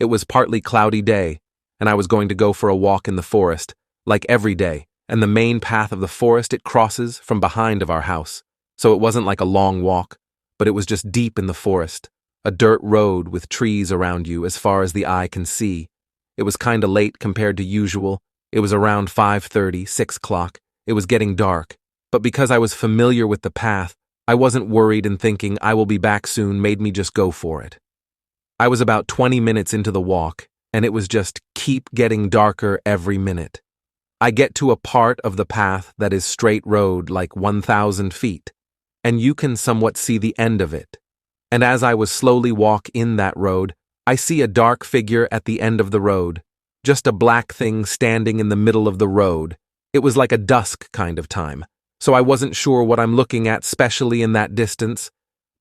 It was partly cloudy day, and I was going to go for a walk in the forest, like every day, and the main path of the forest it crosses from behind of our house. So it wasn't like a long walk, but it was just deep in the forest, a dirt road with trees around you as far as the eye can see. It was kinda late compared to usual. It was around 5:30, 6 o'clock. It was getting dark, but because I was familiar with the path, I wasn't worried, and thinking I will be back soon made me just go for it. I was about 20 minutes into the walk, and it was just keep getting darker every minute. I get to a part of the path that is straight road like 1,000 feet, and you can somewhat see the end of it. And as I was slowly walk in that road, I see a dark figure at the end of the road, just a black thing standing in the middle of the road. It was like a dusk kind of time, so I wasn't sure what I'm looking at, especially in that distance.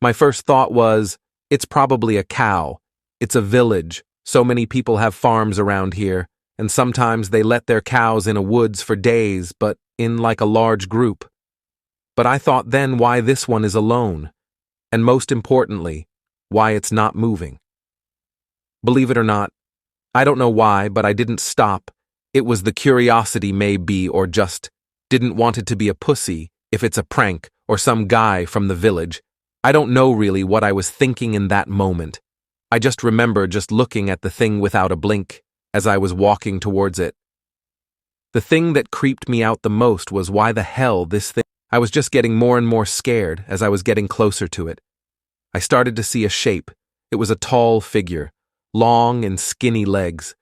My first thought was, it's probably a cow. It's a village. So many people have farms around here, and sometimes they let their cows in a woods for days, but in like a large group. But I thought then why this one is alone, and most importantly, why it's not moving. Believe it or not, I don't know why, but I didn't stop. It was the curiosity maybe, or just didn't want it to be a pussy, if it's a prank, or some guy from the village. I don't know really what I was thinking in that moment. I just remember just looking at the thing without a blink as I was walking towards it. The thing that creeped me out the most was why the hell this thing. I was just getting more and more scared as I was getting closer to it. I started to see a shape. It was a tall figure, long and skinny legs.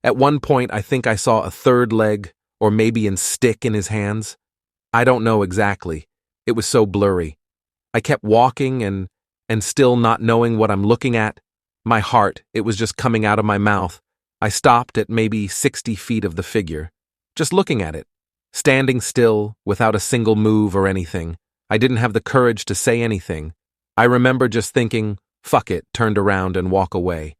At one point I think I saw a third leg, or maybe a stick in his hands. I don't know exactly. It was so blurry. I kept walking and still not knowing what I'm looking at. My heart, it was just coming out of my mouth. I stopped at maybe 60 feet of the figure, just looking at it, standing still, without a single move or anything. I didn't have the courage to say anything. I remember just thinking, fuck it, turned around and walk away.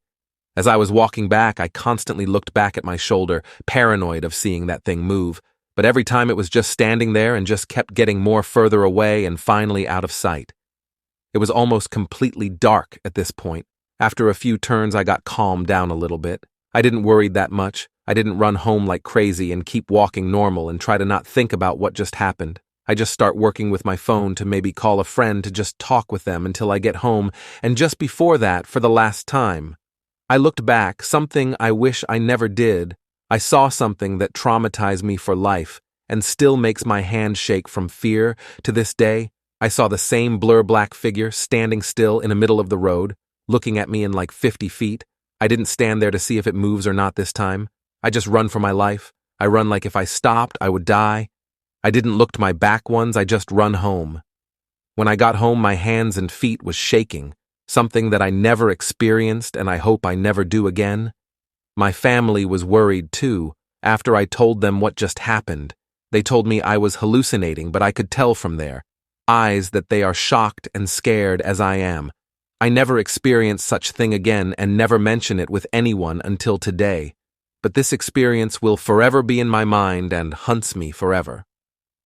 As I was walking back, I constantly looked back at my shoulder, paranoid of seeing that thing move, but every time it was just standing there and just kept getting more further away and finally out of sight. It was almost completely dark at this point. After a few turns, I got calmed down a little bit. I didn't worry that much. I didn't run home like crazy and keep walking normal and try to not think about what just happened. I just start working with my phone to maybe call a friend to just talk with them until I get home, and just before that, for the last time, I looked back, something I wish I never did. I saw something that traumatized me for life and still makes my hand shake from fear to this day. I saw the same blur black figure standing still in the middle of the road, looking at me in like 50 feet. I didn't stand there to see if it moves or not this time. I just run for my life. I run like if I stopped, I would die. I didn't look to my back once, I just run home. When I got home, my hands and feet was shaking, something that I never experienced and I hope I never do again. My family was worried too. After I told them what just happened, they told me I was hallucinating, but I could tell from their eyes that they are shocked and scared as I am. I never experienced such thing again and never mention it with anyone until today. But this experience will forever be in my mind and haunts me forever.